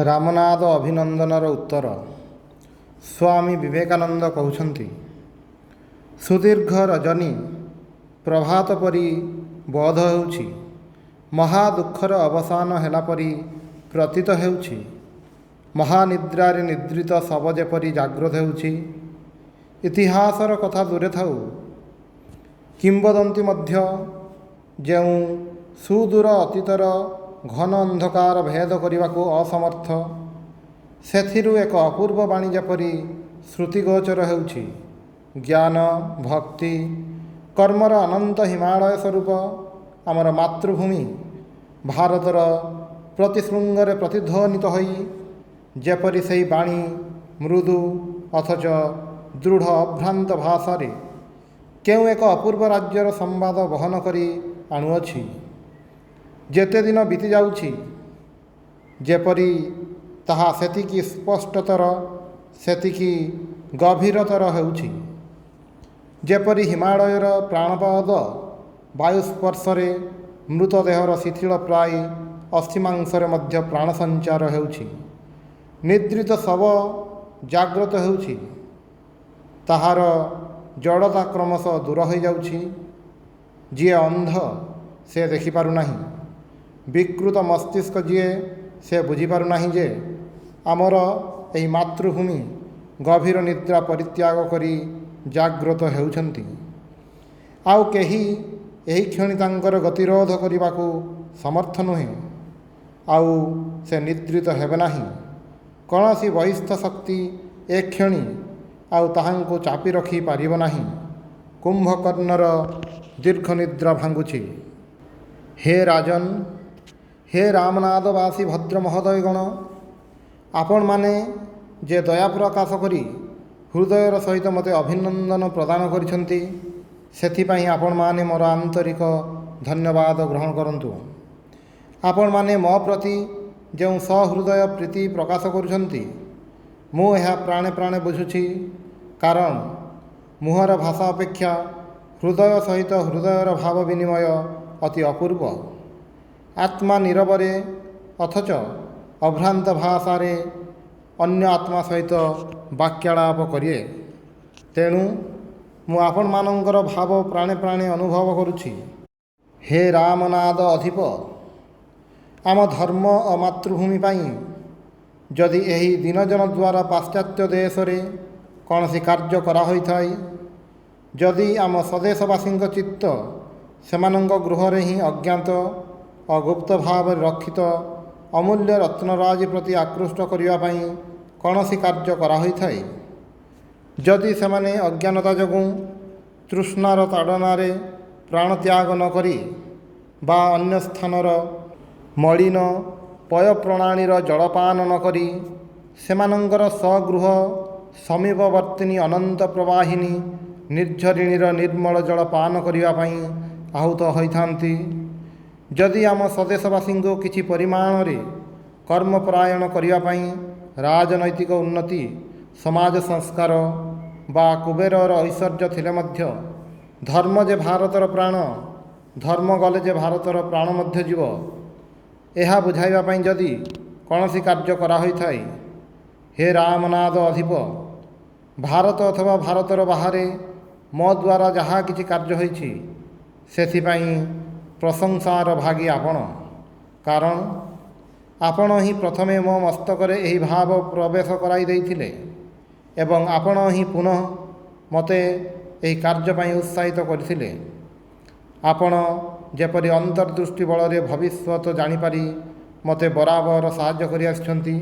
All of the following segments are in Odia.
ରାମନାଥ ଅଭିନନ୍ଦନର ଉତ୍ତର। ସ୍ୱାମୀ ବିବେକାନନ୍ଦ କହୁଛନ୍ତି, ସୁଦୀର୍ଘ ରଜନୀ ପ୍ରଭାତ ପରି ବୋଧ ହେଉଛି, ମହାଦୁଃଖର ଅବସାନ ହେଲା ପରି ପ୍ରତୀତ ହେଉଛି, ମହାନିଦ୍ରାରେ ନିଦ୍ରିତ ଶବ ଯେପରି ଜାଗ୍ରତ ହେଉଛି। ଇତିହାସର କଥା ଦୂରେ ଥାଉ, କିମ୍ବଦନ୍ତୀ ମଧ୍ୟ ଯେଉଁ ସୁଦୂର ଅତୀତର ଘନ ଅନ୍ଧକାର ଭେଦ କରିବାକୁ ଅସମର୍ଥ, ସେଥିରୁ ଏକ ଅପୂର୍ବ ବାଣୀ ଯେପରି ଶ୍ରୁତିଗୋଚର ହେଉଛି। ଜ୍ଞାନ, ଭକ୍ତି, କର୍ମର ଅନନ୍ତ ହିମାଳୟ ସ୍ୱରୂପ ଆମର ମାତୃଭୂମି ଭାରତର ପ୍ରତି ଶୃଙ୍ଗରେ ପ୍ରତିଧ୍ୱନିତ ହୋଇ ଯେପରି ସେହି ବାଣୀ ମୃଦୁ ଅଥଚ ଦୃଢ଼ ଅଭ୍ରାନ୍ତ ଭାଷାରେ କେଉଁ ଏକ ଅପୂର୍ବ ରାଜ୍ୟର ସମ୍ବାଦ ବହନ କରି ଆଣୁଅଛି। ଯେତେ ଦିନ ବିତି ଯାଉଛି, ଯେପରି ତାହା ସେତିକି ସ୍ପଷ୍ଟତର, ସେତିକି ଗଭୀରତର ହେଉଛି। ଯେପରି ହିମାଳୟର ପ୍ରାଣପଦ ବାୟୁ ସ୍ପର୍ଶରେ ମୃତଦେହର ଶିଥିଳ ପ୍ରାୟ ଅସ୍ଥିମାଂସରେ ମଧ୍ୟ ପ୍ରାଣ ସଞ୍ଚାର ହେଉଛି। ନିଦ୍ରିତ ଶବ ଜାଗ୍ରତ ହେଉଛି, ତାହାର ଜଡ଼ତା କ୍ରମଶଃ ଦୂର ହୋଇଯାଉଛି। ଯିଏ ଅନ୍ଧ ସେ ଦେଖିପାରୁନାହିଁ, ବିକୃତ ମସ୍ତିଷ୍କ ଯିଏ ସେ ବୁଝିପାରୁନାହିଁ ଯେ ଆମର ଏହି ମାତୃଭୂମି ଗଭୀର ନିଦ୍ରା ପରିତ୍ୟାଗ କରି ଜାଗ୍ରତ ହେଉଛନ୍ତି। ଆଉ କେହି ଏହି କ୍ଷଣି ତାଙ୍କର ଗତିରୋଧ କରିବାକୁ ସମର୍ଥ ନୁହେଁ। ଆଉ ସେ ନିଦ୍ରିତ ହେବେ ନାହିଁ। କୌଣସି ବହିସ୍ଥ ଶକ୍ତି ଏ କ୍ଷଣି ଆଉ ତାହାଙ୍କୁ ଚାପି ରଖି ପାରିବ ନାହିଁ। କୁମ୍ଭକର୍ଣ୍ଣର ଦୀର୍ଘ ନିଦ୍ରା ଭାଙ୍ଗୁଛି। ହେ ରାଜନ, ହେ ରାମନାଦବାସୀ ଭଦ୍ର ମହୋଦୟଗଣ, ଆପଣମାନେ ଯେ ଦୟା ପ୍ରକାଶ କରି ହୃଦୟର ସହିତ ମୋତେ ଅଭିନନ୍ଦନ ପ୍ରଦାନ କରିଛନ୍ତି, ସେଥିପାଇଁ ଆପଣମାନେ ମୋର ଆନ୍ତରିକ ଧନ୍ୟବାଦ ଗ୍ରହଣ କରନ୍ତୁ। ଆପଣମାନେ ମୋ ପ୍ରତି ଯେଉଁ ସହୃଦୟ ପ୍ରୀତି ପ୍ରକାଶ କରୁଛନ୍ତି, ମୁଁ ଏହା ପ୍ରାଣେ ପ୍ରାଣେ ବୁଝୁଛି। କାରଣ ମୁହଁର ଭାଷା ଅପେକ୍ଷା ହୃଦୟ ସହିତ ହୃଦୟର ଭାବ ବିନିମୟ ଅତି ଅପୂର୍ବ। ଆତ୍ମା ନୀରବରେ ଅଥଚ ଅଭ୍ରାନ୍ତ ଭାଷାରେ ଅନ୍ୟ ଆତ୍ମା ସହିତ ବାକ୍ୟାଳାପ କରେ। ତେଣୁ ମୁଁ ଆପଣମାନଙ୍କର ଭାବ ପ୍ରାଣେ ପ୍ରାଣେ ଅନୁଭବ କରୁଛି। ହେ ରାମନାଦ ଅଧିପ, ଆମ ଧର୍ମ ଓ ମାତୃଭୂମି ପାଇଁ ଯଦି ଏହି ଦିନଜନ ଦ୍ୱାରା ପାଶ୍ଚାତ୍ୟ ଦେଶରେ କୌଣସି କାର୍ଯ୍ୟ କରାହୋଇଥାଏ, ଯଦି ଆମ ସ୍ୱଦେଶବାସୀଙ୍କ ଚିତ୍ତ ସେମାନଙ୍କ ଗୃହରେ ହିଁ ଅଜ୍ଞାତ ଓ ଗୁପ୍ତ ଭାବରେ ରକ୍ଷିତ ଅମୂଲ୍ୟ ରତ୍ନରାଜି ପ୍ରତି ଆକୃଷ୍ଟ କରିବା ପାଇଁ କୌଣସି କାର୍ଯ୍ୟ କରାହୋଇଥାଏ, ଯଦି ସେମାନେ ଅଜ୍ଞାନତା ଯୋଗୁଁ ତୃଷ୍ଣାର ତାଡ଼ନାରେ ପ୍ରାଣତ୍ୟାଗ ନ କରି ବା ଅନ୍ୟ ସ୍ଥାନର ମଳିନ ପୟ ପ୍ରଣାଳୀର ଜଳପାନ ନ କରି ସେମାନଙ୍କର ସ୍ୱଗୃହ ସମୀପବର୍ତ୍ତିନୀ ଅନନ୍ତ ପ୍ରବାହିନୀ ନିର୍ଝରିଣୀର ନିର୍ମଳ ଜଳ ପାନ କରିବା ପାଇଁ ଆହୁତ ହୋଇଥାନ୍ତି, ଯଦି ଆମ ସ୍ୱଦେଶବାସୀଙ୍କୁ କିଛି ପରିମାଣରେ କର୍ମପରାୟଣ କରିବା ପାଇଁ ରାଜନୈତିକ ଉନ୍ନତି, ସମାଜ ସଂସ୍କାର ବା କୁବେରର ଐଶ୍ୱର୍ଯ୍ୟ ଥିଲେ ମଧ୍ୟ ଧର୍ମ ଯେ ଭାରତର ପ୍ରାଣ, ଧର୍ମ ଗଲେ ଯେ ଭାରତର ପ୍ରାଣ ମଧ୍ୟ ଯିବ, ଏହା ବୁଝାଇବା ପାଇଁ ଯଦି କୌଣସି କାର୍ଯ୍ୟ କରାହୋଇଥାଏ, ହେ ରାମନାଦ ଅଧିପ, ଭାରତ ଅଥବା ଭାରତର ବାହାରେ ମୋ ଦ୍ୱାରା ଯାହା କିଛି କାର୍ଯ୍ୟ ହୋଇଛି, ସେଥିପାଇଁ ପ୍ରଶଂସାର ଭାଗୀ ଆପଣ। କାରଣ ଆପଣ ହିଁ ପ୍ରଥମେ ମୋ ମସ୍ତକରେ ଏହି ଭାବ ପ୍ରବେଶ କରାଇ ଦେଇଥିଲେ ଏବଂ ଆପଣ ହିଁ ପୁନଃ ମୋତେ ଏହି କାର୍ଯ୍ୟ ପାଇଁ ଉତ୍ସାହିତ କରିଥିଲେ। ଆପଣ ଯେପରି ଅନ୍ତର୍ଦୃଷ୍ଟି ବଳରେ ଭବିଷ୍ୟତ ଜାଣିପାରି ମୋତେ ବରାବର ସାହାଯ୍ୟ କରି ଆସିଛନ୍ତି,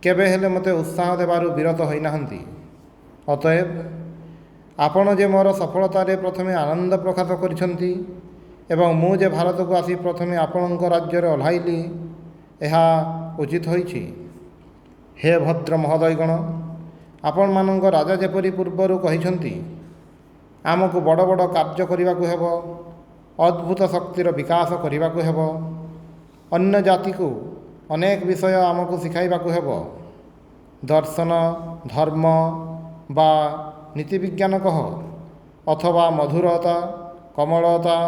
କେବେ ହେଲେ ମୋତେ ଉତ୍ସାହ ଦେବାରୁ ବିରତ ହୋଇନାହାନ୍ତି। ଅତଏବ ଆପଣ ଯେ ମୋର ସଫଳତାରେ ପ୍ରଥମେ ଆନନ୍ଦ ପ୍ରକାଶ କରିଛନ୍ତି ଏବଂ ମୁଁ ଯେ ଭାରତକୁ ଆସି ପ୍ରଥମେ ଆପଣଙ୍କ ରାଜ୍ୟରେ ଓହ୍ଲାଇଲି, ଏହା ଉଚିତ ହୋଇଛି। ହେ ଭଦ୍ର ମହୋଦୟଗଣ, ଆପଣମାନଙ୍କ ରାଜା ଯେପରି ପୂର୍ବରୁ କହିଛନ୍ତି, ଆମକୁ ବଡ଼ ବଡ଼ କାର୍ଯ୍ୟ କରିବାକୁ ହେବ, ଅଦ୍ଭୁତ ଶକ୍ତିର ବିକାଶ କରିବାକୁ ହେବ, ଅନ୍ୟ ଜାତିକୁ ଅନେକ ବିଷୟ ଆମକୁ ଶିଖାଇବାକୁ ହେବ। ଦର୍ଶନ, ଧର୍ମ ବା ନୀତିବିଜ୍ଞାନ କହ, ଅଥବା ମଧୁରତା, କମଳତା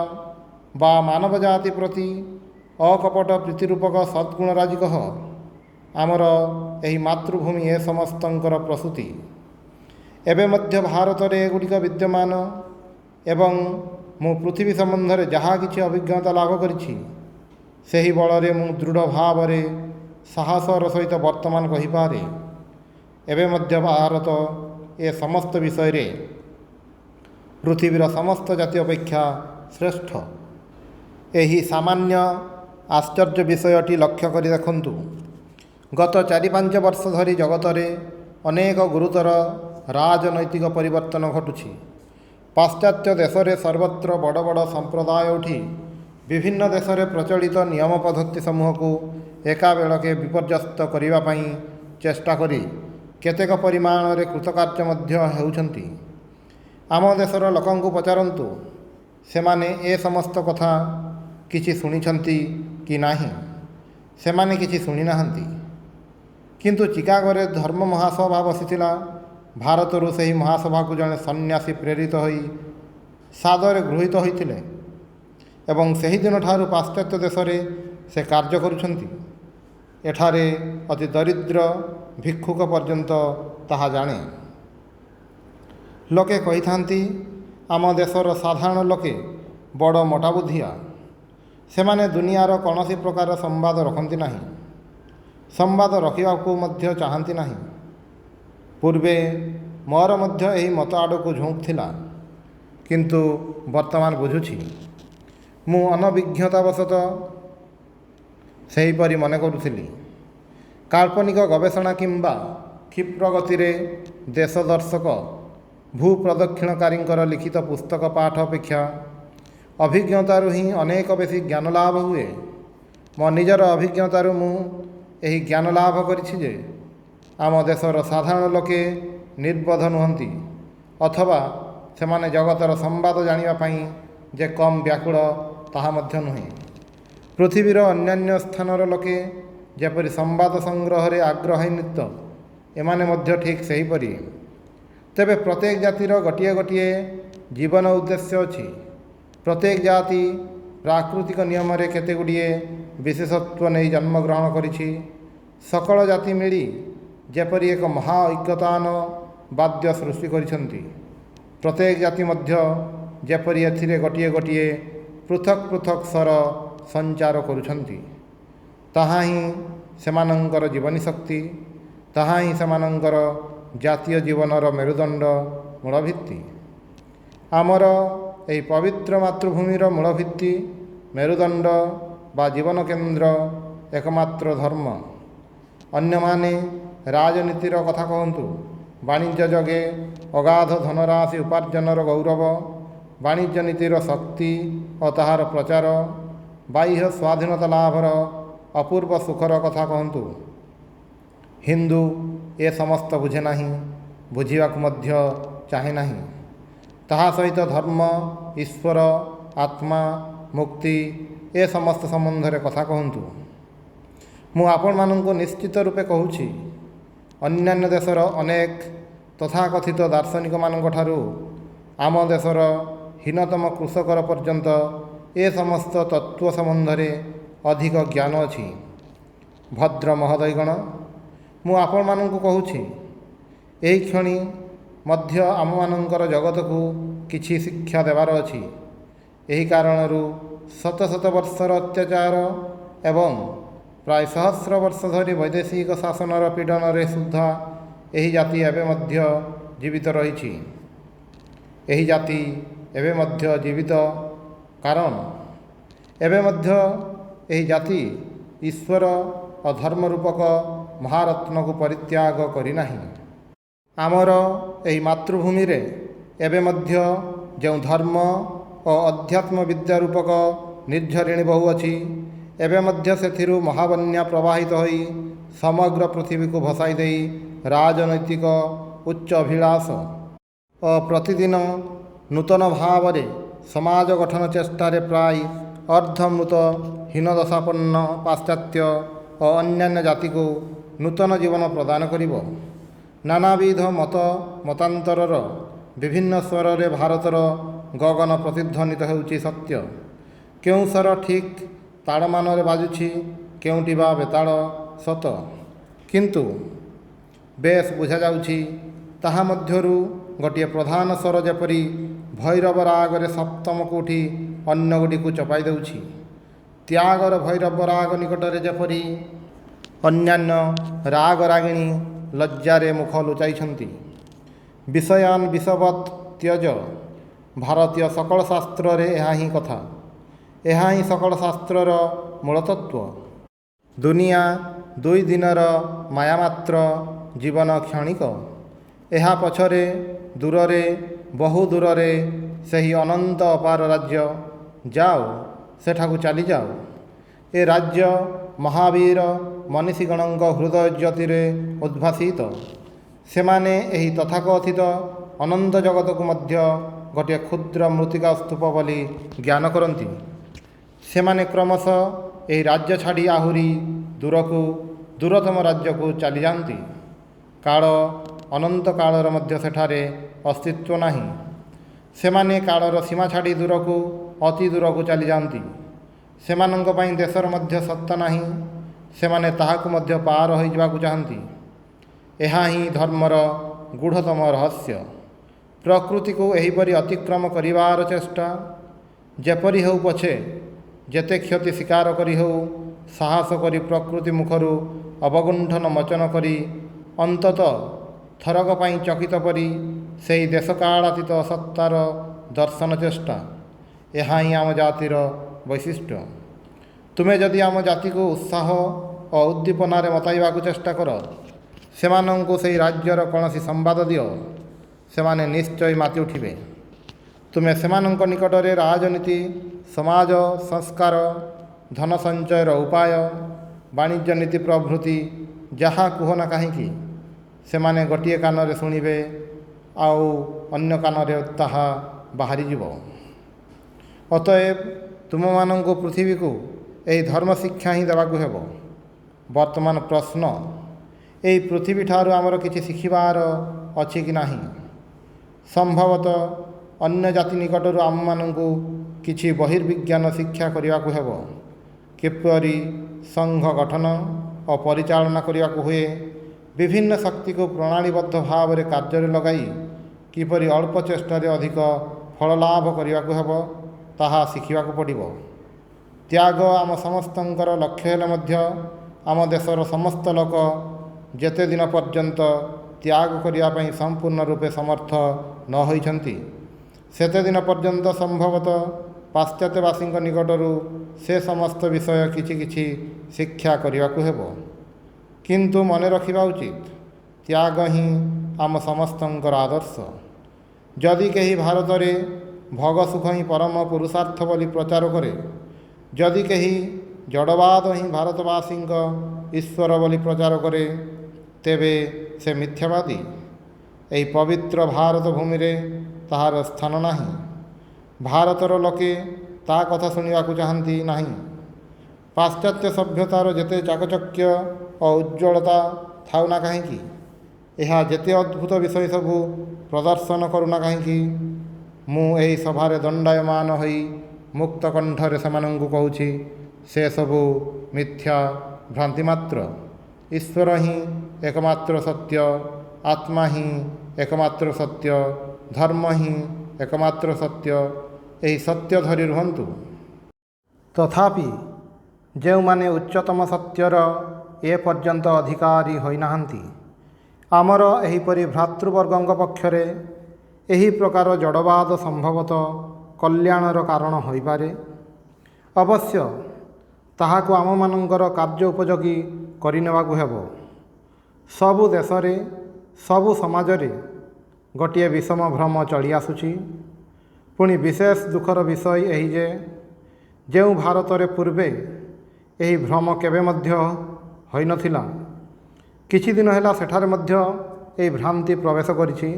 ବା ମାନବ ଜାତି ପ୍ରତି ଅକପଟ ପ୍ରୀତିରୂପକ ସଦ୍ଗୁଣରାଜି କହ, आमर यही मातृभूमि ए समस्तंकर प्रसूति। एवं मध्य भारत रे एगुड़िक विद्यमान एवं मु पृथ्वी संबंध में जहाँ किसी अभिज्ञता लाभ करिछि सेही बल मु दृढ़ भाव साहसर सहित वर्तमान कहीपे एवं मध्य भारत ए समस्त विषय रे पृथ्वीर समस्त जाति अपेक्षा श्रेष्ठ। यही सामान्य आश्चर्य विषयटी लक्ष्य कर देखंतु। गत 4-5 वर्ष धरी जगत रे अनेक गुरुतर राजनैतिक परिवर्तन घटुछि। पाश्चात्य देश रे सर्वत्र बड़ बड़ संप्रदाय उठी विभिन्न देश रे प्रचलित नियम पद्धति समूह को एका बेलके विपर्यस्त करिबा पई चेष्टा करी केतेक परिमाण रे कृतकार्य मध्य हेउछंती। आम देशर लोकंकु पचारंतु सेमाने ए समस्त कथा किछि सुनिछंती कि नाही। सेमाने किछि सुनि नाहंती। किंतु चिकागो रे धर्म महासभा बसिथिला। भारतरू से ही महासभा को जड़े सन्यासी प्रेरित होई सादरे गृहीत होइथिले एवं सही दिन ठारू पाश्चात्य देश रे से कार्य करुछंती। एठारे अति दरिद्र भिक्षुक पर्यंत ताहा जाने। लोके कही थांती आम देशर साधारण लोके बड़ मोटा बुद्धिया। सेमाने दुनियार कौनसी प्रकार संवाद रखती नहीं। संवाद रखिबाकू मध्य चाहती नहीं। पूर्वे मोर मध्य यही मत आड़ को झुंक थिला किंतु वर्तमान बुझुछि मु अनभिज्ञतावशत सेहीपरि मन करुथिली। काल्पनिक गवेषणा किंबा क्षिप्र गति रे देशदर्शक भूप्रदक्षिणकारी लिखित पुस्तक पाठ अपेक्षा अभिज्ञतारू ही अनेक बेसी ज्ञान लाभ हुए। मो निजर अभिज्ञतारू मु एही ज्ञान लाभ करिछि जे आम देशर साधारण लोके निर्बोध नुहंती अथवा सेमाने जगतर संवाद जानिबा पई जे कम व्याकुल ताहा मध्य नुहे। पृथ्वीर अन्यान्य स्थानर लोके जेपरि संवाद संग्रह रे आग्रहान्वित एमाने मध्य ठीक सेहीपरि। तेबे प्रत्येक जातिर गोटिए गोटिए जीवन उद्देश्य अछि। प्रत्येक जाति प्राकृतिक नियम रे केते गुड़िए विशेषत्व नहीं जन्मग्रहण करिछि। सकल जाति मिली जेपरि एक महा ऐक्यतान वाद्य सृष्टि करिसंती। प्रत्येक जाति मध्य जेपरि एथिरे गोटिए गोटिए पृथक पृथक स्वर संचार करुछंती। ताहा ही सेमानंकर जीवनी शक्ति, ताहा ही सेमानंकर जातीय जीवनर मेरुदंड मूलभित्ति। आमर एही पवित्र मातृभूमिर मूलभित्ति मेरुदंड बा जीवन केन्द्र एकमात्र धर्म। अन्य माने राजनीतिर कथा कहतु, वाणिज्य जगे अगाध धनराशि उपार्जनर गौरव, वाणिज्य नीतिर शक्ति और ताहार प्रचार, बाह्य स्वाधीनता लाभर अपूर्व सुखर कथा कहतु। हिंदू ए समस्त बुझे नहीं, बुझिबाक मध्य चाहे नहीं। ताहा सहित धर्म, ईश्वर, आत्मा, मुक्ति ए समस्त संबंध रे कथा कहतु। मु आपण मानंको निश्चित रूपे कहूछि अन्यान्य देशर अनेक तथाकथित दार्शनिक मानंको ठारू आम देशर हीनतम कृषकर पर्यंत ए समस्त तत्व संबंध रे अधिक ज्ञान अछि। भद्र महोदयगण, मु आपण मानंको कहूछि एही क्षणी मध्य आम मानंकर जगत को किछि शिक्षा देवार अछि। एही कारणरू शत शत वर्षर अत्याचार एवं प्राय सहस्र वर्ष धरी वैदेशिक शासनर पीड़न रे सुद्धा एही जाति एवं मध्य जीवित रही। एही जाति एवं मध्य जीवित कारण एवं मध्य एही जाति ईश्वर और धर्म रूपक महारत्न को परित्याग करि नाही। आमर एही मातृभूमि रे एवं मध्य जो धर्म और अध्यात्म विद्या रूपक निर्झरिणी बहु अछि, एवं मध्य सेथिरु महाबन्या प्रवाहित होई समग्र पृथ्वी को भसाई देई राजनैतिक उच्च अभिलाष और प्रतिदिन नूतन भाव रे समाज गठन चेष्टारे प्राय अर्धमृत हीनदशापन्न पाश्चात्य और अन्यान्य जाति को नूतन जीवन प्रदान करिब। नानाविध मत मतांतरर विभिन्न स्वर रे भारतर गगन प्रतिध्वनित होउछि सत्य। केउं स्वर ठीक ताड़मान रे बाजुछि, केउंटी बा बेताड़ सत। କିନ୍ତୁ ବେଶ ବୁଝାଯାଉଛି ତାହା ମଧ୍ୟରୁ ଗୋଟିଏ ପ୍ରଧାନ ସ୍ୱର ଯେପରି ଭୈରବ ରାଗରେ ସପ୍ତମକୁ ଉଠି ଅନ୍ୟ ଗୁଡ଼ିକୁ ଚପାଇ ଦେଉଛି, ତ୍ୟାଗର ଭୈରବ ରାଗ ନିକଟରେ ଯେପରି ଅନ୍ୟାନ୍ୟ ରାଗ ରାଗିଣୀ ଲଜ୍ଜାରେ ମୁଖ ଲୁଚାଇଛନ୍ତି। ବିଷୟାନ୍ ବିଷବତ୍ ତ୍ୟଜ, ଭାରତୀୟ ସକଳ ଶାସ୍ତ୍ରରେ ଏହା ହିଁ କଥା, ଏହା ହିଁ ସକଳ ଶାସ୍ତ୍ରର ମୂଳତତ୍ତ୍ୱ। ଦୁନିଆ 2 ଦିନର ମାୟାମାତ୍ର, ଜୀବନ କ୍ଷଣିକ। ଏହା ପଛରେ ଦୂରରେ, ବହୁ ଦୂରରେ ସେହି ଅନନ୍ତ ଅପାର ରାଜ୍ୟ। ଯାଅ, ସେଠାକୁ ଚାଲିଯାଅ। ଏ ରାଜ୍ୟ ମହାବୀର ମନୀଷୀଗଣଙ୍କ ହୃଦୟ ଜ୍ୟୋତିରେ ଉଦ୍ଭାସିତ। ସେମାନେ ଏହି ତଥାକଥିତ ଅନନ୍ତ ଜଗତକୁ ମଧ୍ୟ ଗୋଟିଏ କ୍ଷୁଦ୍ର ମୃତ୍ତିକା ସ୍ତୂପ ବୋଲି ଜ୍ଞାନ କରନ୍ତି। ସେମାନେ କ୍ରମଶଃ ଏହି ରାଜ୍ୟ ଛାଡ଼ି ଆହୁରି ଦୂରକୁ, ଦୂରତମ ରାଜ୍ୟକୁ ଚାଲିଯାଆନ୍ତି। କାଳ, ଅନନ୍ତ କାଳର ମଧ୍ୟ ସେଠାରେ ଅସ୍ତିତ୍ୱ ନାହିଁ। ସେମାନେ କାଳର ସୀମା ଛାଡ଼ି ଦୂରକୁ, ଅତି ଦୂରକୁ ଚାଲିଯାଆନ୍ତି। ସେମାନଙ୍କ ପାଇଁ ଦେଶର ମଧ୍ୟ ସତ୍ତା ନାହିଁ। ସେମାନେ ତାହାକୁ ମଧ୍ୟ ପାର ହୋଇଯିବାକୁ ଚାହାନ୍ତି। ଏହା ହିଁ ଧର୍ମର ଗୂଢ଼ତମ ରହସ୍ୟ। ପ୍ରକୃତିକୁ ଏହିପରି ଅତିକ୍ରମ କରିବାର ଚେଷ୍ଟା, ଯେପରି ହେଉ ପଛେ, ଯେତେ କ୍ଷତି ସ୍ୱୀକାର କରି ହେଉ, ସାହସ କରି ପ୍ରକୃତି ମୁଖରୁ ଅବଗୁଣ୍ଠନ ମୋଚନ କରି ଅନ୍ତତଃ ଥରକ ପାଇଁ ଚକିତ ପରି ସେହି ଦେଶକାଳାତୀତ ସତ୍ତାର ଦର୍ଶନ ଚେଷ୍ଟା, ଏହା ହିଁ ଆମ ଜାତିର ବୈଶିଷ୍ଟ୍ୟ। ତୁମେ ଯଦି ଆମ ଜାତିକୁ ଉତ୍ସାହ ଓ ଉଦ୍ଦୀପନାରେ ମତାଇବାକୁ ଚେଷ୍ଟା କର, ସେମାନଙ୍କୁ ସେହି ରାଜ୍ୟର କୌଣସି ସମ୍ବାଦ ଦିଅ, ସେମାନେ ନିଶ୍ଚୟ ମାତି ଉଠିବେ। ତୁମେ ସେମାନଙ୍କ ନିକଟରେ ରାଜନୀତି, ସମାଜ ସଂସ୍କାର, ଧନ ସଞ୍ଚୟର ଉପାୟ, ବାଣିଜ୍ୟ ନୀତି ପ୍ରଭୃତି ଯାହା କୁହ ନା କାହିଁକି, ସେମାନେ ଗୋଟିଏ କାନରେ ଶୁଣିବେ, ଆଉ ଅନ୍ୟ କାନରେ ତାହା ବାହାରିଯିବ। ଅତଏବ ତୁମମାନଙ୍କୁ ପୃଥିବୀକୁ ଏହି ଧର୍ମ ଶିକ୍ଷା ହିଁ ଦେବାକୁ ହେବ। ବର୍ତ୍ତମାନ ପ୍ରଶ୍ନ, ଏହି ପୃଥିବୀଠାରୁ ଆମର କିଛି ଶିଖିବାର ଅଛି କି ନାହିଁ? ସମ୍ଭବତଃ ଅନ୍ୟ ଜାତି ନିକଟରୁ ଆମମାନଙ୍କୁ କିଛି ବହିର୍ବିଜ୍ଞାନ ଶିକ୍ଷା କରିବାକୁ ହେବ। କିପରି ସଂଘ ଗଠନ ଓ ପରିଚାଳନା କରିବାକୁ ହୁଏ, ବିଭିନ୍ନ ଶକ୍ତିକୁ ପ୍ରଣାଳୀବଦ୍ଧ ଭାବରେ କାର୍ଯ୍ୟରେ ଲଗାଇ କିପରି ଅଳ୍ପ ଚେଷ୍ଟାରେ ଅଧିକ ଫଳ ଲାଭ କରିବାକୁ ହେବ, ତାହା ଶିଖିବାକୁ ପଡ଼ିବ। ତ୍ୟାଗ ଆମ ସମସ୍ତଙ୍କର ଲକ୍ଷ୍ୟ ହେଲେ ମଧ୍ୟ ଆମ ଦେଶର ସମସ୍ତ ଲୋକ ଯେତେ ଦିନ ପର୍ଯ୍ୟନ୍ତ ତ୍ୟାଗ କରିବା ପାଇଁ ସମ୍ପୂର୍ଣ୍ଣ ରୂପେ ସମର୍ଥ ନ ହୋଇଛନ୍ତି, ସେତେଦିନ ପର୍ଯ୍ୟନ୍ତ ସମ୍ଭବତଃ ପାଶ୍ଚାତ୍ୟବାସୀଙ୍କ ନିକଟରୁ ସେ ସମସ୍ତ ବିଷୟ କିଛି କିଛି ଶିକ୍ଷା କରିବାକୁ ହେବ। କିନ୍ତୁ ମନେ ରଖିବା ଉଚିତ, ତ୍ୟାଗ ହିଁ ଆମ ସମସ୍ତଙ୍କର ଆଦର୍ଶ। ଯଦି କେହି ଭାରତରେ ଭୋଗ ସୁଖ ହିଁ ପରମ ପୁରୁଷାର୍ଥ ବୋଲି ପ୍ରଚାର କରେ, ଯଦି କେହି ଜଡ଼ବାଦ ହିଁ ଭାରତବାସୀଙ୍କ ଈଶ୍ୱର ବୋଲି ପ୍ରଚାର କରେ, ତେବେ ସେ ମିଥ୍ୟାବାଦୀ। ଏହି ପବିତ୍ର ଭାରତ ଭୂମିରେ ତାହାର ସ୍ଥାନ ନାହିଁ। ଭାରତର ଲୋକେ ତା କଥା ଶୁଣିବାକୁ ଚାହାନ୍ତି ନାହିଁ। ପାଶ୍ଚାତ୍ୟ ସଭ୍ୟତାର ଯେତେ ଚାକଚକ୍ୟ ଓ ଉଜ୍ଜ୍ୱଳତା ଥାଉ ନା କାହିଁକି, ଏହା ଯେତେ ଅଦ୍ଭୁତ ବିଷୟ ସବୁ ପ୍ରଦର୍ଶନ କରୁନା କାହିଁକି, ମୁଁ ଏହି ସଭାରେ ଦଣ୍ଡାୟମାନ ହୋଇ ମୁକ୍ତ କଣ୍ଠରେ ସେମାନଙ୍କୁ କହୁଛି, ସେସବୁ ମିଥ୍ୟା ଭ୍ରାନ୍ତି ମାତ୍ର। ଈଶ୍ୱର ହିଁ ଏକମାତ୍ର ସତ୍ୟ, ଆତ୍ମା ହିଁ ଏକମାତ୍ର ସତ୍ୟ, ଧର୍ମ ହିଁ ଏକମାତ୍ର ସତ୍ୟ। ଏହି ସତ୍ୟ ଧରି ରୁହନ୍ତୁ। ତଥାପି ଯେଉଁମାନେ ଉଚ୍ଚତମ ସତ୍ୟର ଏପର୍ଯ୍ୟନ୍ତ ଅଧିକାରୀ ହୋଇନାହାନ୍ତି, ଆମର ଏହିପରି ଭ୍ରାତୃବର୍ଗଙ୍କ ପକ୍ଷରେ ଏହି ପ୍ରକାର ଜଡ଼ବାଦ ସମ୍ଭବତଃ କଲ୍ୟାଣର କାରଣ ହୋଇପାରେ। ଅବଶ୍ୟ ତାହାକୁ ଆମମାନଙ୍କର କାର୍ଯ୍ୟ ଉପଯୋଗୀ କରିନେବାକୁ ହେବ। ସବୁ ଦେଶରେ, ସବୁ ସମାଜରେ ଗୋଟିଏ ବିଷମ ଭ୍ରମ ଚଳି ଆସୁଛି। ପୁଣି ବିଶେଷ ଦୁଃଖର ବିଷୟ ଏହି ଯେ, ଯେଉଁ ଭାରତରେ ପୂର୍ବେ ଏହି ଭ୍ରମ କେବେ ମଧ୍ୟ ହୋଇନଥିଲା, କିଛି ଦିନ ହେଲା ସେଠାରେ ମଧ୍ୟ ଏହି ଭ୍ରାନ୍ତି ପ୍ରବେଶ କରିଛି।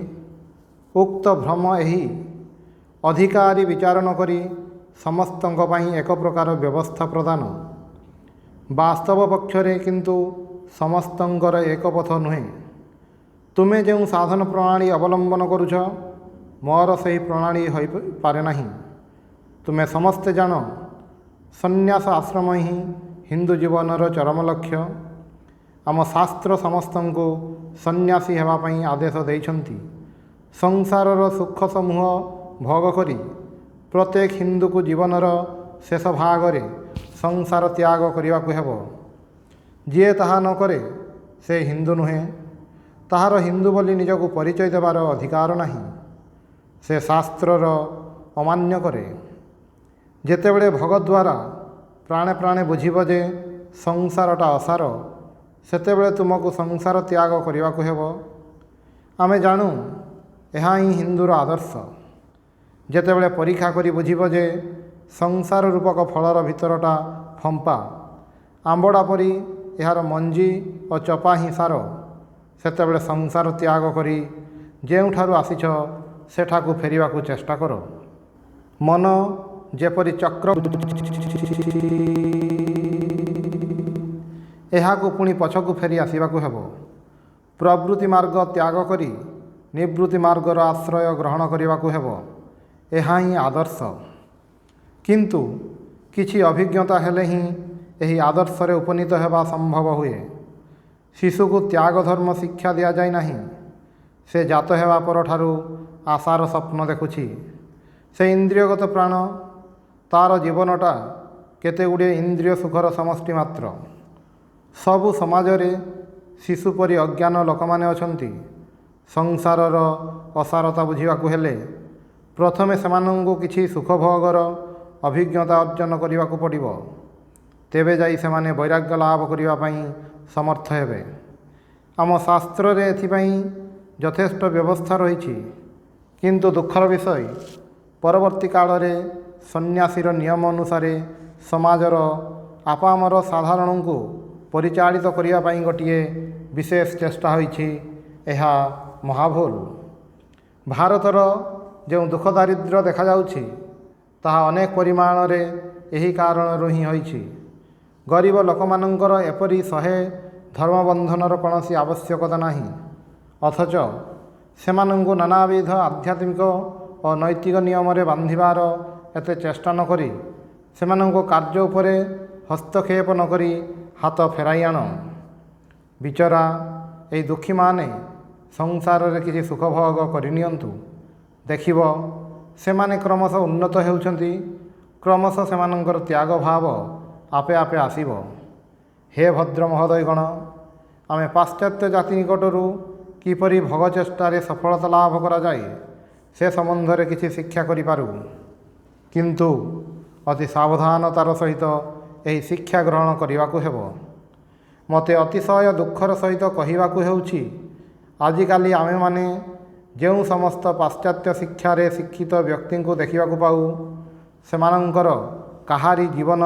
ଉକ୍ତ ଭ୍ରମ ଏହି, ଅଧିକାରୀ ବିଚାର ନ କରି ସମସ୍ତଙ୍କ ପାଇଁ ଏକ ପ୍ରକାର ବ୍ୟବସ୍ଥା ପ୍ରଦାନ। ବାସ୍ତବ ପକ୍ଷରେ କିନ୍ତୁ ସମସ୍ତଙ୍କର ଏକ ପଥ ନୁହେଁ। ତୁମେ ଯେଉଁ ସାଧନ ପ୍ରଣାଳୀ ଅବଲମ୍ବନ କରୁଛ, ମୋର ସେହି ପ୍ରଣାଳୀ ହୋଇପାରେ ନାହିଁ। ତୁମେ ସମସ୍ତେ ଜାଣ, ସନ୍ନ୍ୟାସ ଆଶ୍ରମ ହିଁ ହିନ୍ଦୁ ଜୀବନର ଚରମ ଲକ୍ଷ୍ୟ। ଆମ ଶାସ୍ତ୍ର ସମସ୍ତଙ୍କୁ ସନ୍ନ୍ୟାସୀ ହେବା ପାଇଁ ଆଦେଶ ଦେଇଛନ୍ତି। ସଂସାରର ସୁଖ ସମୂହ ଭୋଗ କରି ପ୍ରତ୍ୟେକ ହିନ୍ଦୁକୁ ଜୀବନର ଶେଷ ଭାଗରେ ସଂସାର ତ୍ୟାଗ କରିବାକୁ ହେବ। ଯିଏ ତାହା ନ କରେ ସେ ହିନ୍ଦୁ ନୁହେଁ। ତାହାର ହିନ୍ଦୁ ବୋଲି ନିଜକୁ ପରିଚୟ ଦେବାର ଅଧିକାର ନାହିଁ। ସେ ଶାସ୍ତ୍ରର ଅମାନ୍ୟ କରେ। ଯେତେବେଳେ ଭଗତ ଦ୍ୱାରା ପ୍ରାଣେ ପ୍ରାଣେ ବୁଝିବ ଯେ ସଂସାରଟା ଅସାର, ସେତେବେଳେ ତୁମକୁ ସଂସାର ତ୍ୟାଗ କରିବାକୁ ହେବ। ଆମେ ଜାଣୁ ଏହା ହିଁ ହିନ୍ଦୁର ଆଦର୍ଶ। ଯେତେବେଳେ ପରୀକ୍ଷା କରି ବୁଝିବ ଯେ ସଂସାର ରୂପକ ଫଳର ଭିତରଟା ଫମ୍ପା, ଆମ୍ବଡ଼ା ପରି ଏହାର ମଞ୍ଜି ଓ ଚୋପା ହିଁ ସାର, ସେତେବେଳେ ସଂସାର ତ୍ୟାଗ କରି ଯେଉଁଠାରୁ ଆସିଛ ସେଠାକୁ ଫେରିବାକୁ ଚେଷ୍ଟା କର। ମନ ଯେପରି ଚକ୍ର, ଏହାକୁ ପୁଣି ପଛକୁ ଫେରି ଆସିବାକୁ ହେବ। ପ୍ରବୃତ୍ତି ମାର୍ଗ ତ୍ୟାଗ କରି ନିବୃତ୍ତି ମାର୍ଗର ଆଶ୍ରୟ ଗ୍ରହଣ କରିବାକୁ ହେବ। ଏହା ହିଁ ଆଦର୍ଶ। କିନ୍ତୁ କିଛି ଅଭିଜ୍ଞତା ହେଲେ ହିଁ ଏହି ଆଦର୍ଶରେ ଉପନୀତ ହେବା ସମ୍ଭବ ହୁଏ। ଶିଶୁକୁ ତ୍ୟାଗ ଧର୍ମ ଶିକ୍ଷା ଦିଆଯାଇ ନାହିଁ। ସେ ଜାତ ହେବା ପରଠାରୁ ଆଶାର ସ୍ୱପ୍ନ ଦେଖୁଛି। ସେ ଇନ୍ଦ୍ରିୟଗତ ପ୍ରାଣ। ତା'ର ଜୀବନଟା କେତେଗୁଡ଼ିଏ ଇନ୍ଦ୍ରିୟ ସୁଖର ସମଷ୍ଟି ମାତ୍ର। ସବୁ ସମାଜରେ ଶିଶୁ ପରି ଅଜ୍ଞାନ ଲୋକମାନେ ଅଛନ୍ତି। ସଂସାରର ଅସାରତା ବୁଝିବାକୁ ହେଲେ ପ୍ରଥମେ ସେମାନଙ୍କୁ କିଛି ସୁଖଭୋଗର ଅଭିଜ୍ଞତା ଅର୍ଜନ କରିବାକୁ ପଡ଼ିବ। ତେବେ ଯାଇ ସେମାନେ ବୈରାଗ୍ୟ ଲାଭ କରିବା ପାଇଁ ସମର୍ଥ ହେବେ। ଆମ ଶାସ୍ତ୍ରରେ ଏଥିପାଇଁ ଯଥେଷ୍ଟ ବ୍ୟବସ୍ଥା ରହିଛି। କିନ୍ତୁ ଦୁଃଖର ବିଷୟ, ପରବର୍ତ୍ତୀ କାଳରେ ସନ୍ନ୍ୟାସୀର ନିୟମ ଅନୁସାରେ ସମାଜର ଆପାମର ସାଧାରଣଙ୍କୁ ପରିଚାଳିତ କରିବା ପାଇଁ ଗୋଟିଏ ବିଶେଷ ଚେଷ୍ଟା ହୋଇଛି। ଏହା ମହାଭୁଲ। ଭାରତର ଯେଉଁ ଦୁଃଖ ଦାରିଦ୍ର୍ୟ ଦେଖାଯାଉଛି, ତାହା ଅନେକ ପରିମାଣରେ ଏହି କାରଣରୁ ହିଁ ହୋଇଛି। ଗରିବ ଲୋକମାନଙ୍କର ଏପରି ଶହେ ଧର୍ମବନ୍ଧନର କୌଣସି ଆବଶ୍ୟକତା ନାହିଁ, ଅଥଚ ସେମାନଙ୍କୁ ନାନାବିଧ ଆଧ୍ୟାତ୍ମିକ ଓ ନୈତିକ ନିୟମରେ ବାନ୍ଧିବାର ଏତେ ଚେଷ୍ଟା ନ କରି ସେମାନଙ୍କ କାର୍ଯ୍ୟ ଉପରେ ହସ୍ତକ୍ଷେପ ନ କରି ହାତ ଫେରାଇ ଆଣ। ବିଚରା ଏହି ଦୁଃଖୀମାନେ ସଂସାରରେ କିଛି ସୁଖଭୋଗ କରିନିଅନ୍ତୁ। ଦେଖିବ ସେମାନେ କ୍ରମଶଃ ଉନ୍ନତ ହେଉଛନ୍ତି। କ୍ରମଶଃ ସେମାନଙ୍କର ତ୍ୟାଗ ଭାବ ଆପେ ଆପେ ଆସିବ। ହେ ଭଦ୍ର ମହୋଦୟଗଣ, ଆମେ ପାଶ୍ଚାତ୍ୟ ଜାତି ନିକଟରୁ କିପରି ଭୋଗ ଚେଷ୍ଟାରେ ସଫଳତା ଲାଭ କରାଯାଏ ସେ ସମ୍ବନ୍ଧରେ କିଛି ଶିକ୍ଷା କରିପାରୁ। କିନ୍ତୁ ଅତି ସାବଧାନତାର ସହିତ ଏହି ଶିକ୍ଷା ଗ୍ରହଣ କରିବାକୁ ହେବ। ମୋତେ ଅତିଶୟ ଦୁଃଖର ସହିତ କହିବାକୁ ହେଉଛି, ଆଜିକାଲି ଆମେମାନେ ଯେଉଁ ସମସ୍ତ ପାଶ୍ଚାତ୍ୟ ଶିକ୍ଷାରେ ଶିକ୍ଷିତ ବ୍ୟକ୍ତିଙ୍କୁ ଦେଖିବାକୁ ପାଉ, ସେମାନଙ୍କର କାହାରି ଜୀବନ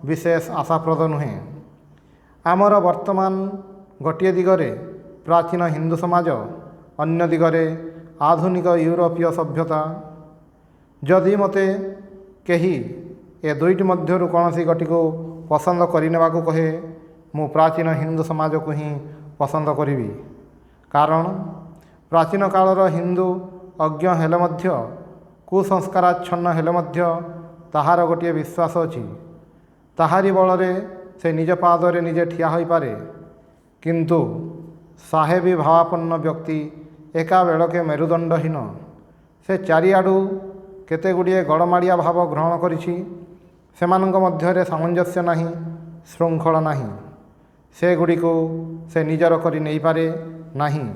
ବିଶେଷ ଆଶାପ୍ରଦ ନୁହେଁ। ଆମର ବର୍ତ୍ତମାନ ଗୋଟିଏ ଦିଗରେ ପ୍ରାଚୀନ ହିନ୍ଦୁ ସମାଜ, ଅନ୍ୟ ଦିଗରେ ଆଧୁନିକ ୟୁରୋପୀୟ ସଭ୍ୟତା। ଯଦି ମୋତେ କେହି ଏ ଦୁଇଟି ମଧ୍ୟରୁ କୌଣସି ଗୋଟିକୁ ପସନ୍ଦ କରିନେବାକୁ କହେ, ମୁଁ ପ୍ରାଚୀନ ହିନ୍ଦୁ ସମାଜକୁ ହିଁ ପସନ୍ଦ କରିବି। କାରଣ ପ୍ରାଚୀନ କାଳର ହିନ୍ଦୁ ଅଜ୍ଞ ହେଲେ ମଧ୍ୟ, କୁସଂସ୍କାରାଚ୍ଛନ୍ନ ହେଲେ ମଧ୍ୟ ତାହାର ଗୋଟିଏ ବିଶ୍ୱାସ ଅଛି। ତାହାରି ବଳରେ ସେ ନିଜ ପାଦରେ ନିଜେ ଠିଆ ହୋଇପାରେ। କିନ୍ତୁ ସାହେବୀ ଭାବାପନ୍ନ ବ୍ୟକ୍ତି ଏକାବେଳକେ ମେରୁଦଣ୍ଡହୀନ। ସେ ଚାରିଆଡ଼ୁ କେତେଗୁଡ଼ିଏ ଗଡ଼ମାଡ଼ିଆ ଭାବ ଗ୍ରହଣ କରିଛି। ସେମାନଙ୍କ ମଧ୍ୟରେ ସାମଞ୍ଜସ୍ୟ ନାହିଁ, ଶୃଙ୍ଖଳା ନାହିଁ। ସେଗୁଡ଼ିକୁ ସେ ନିଜର କରି ନେଇପାରେ ନାହିଁ।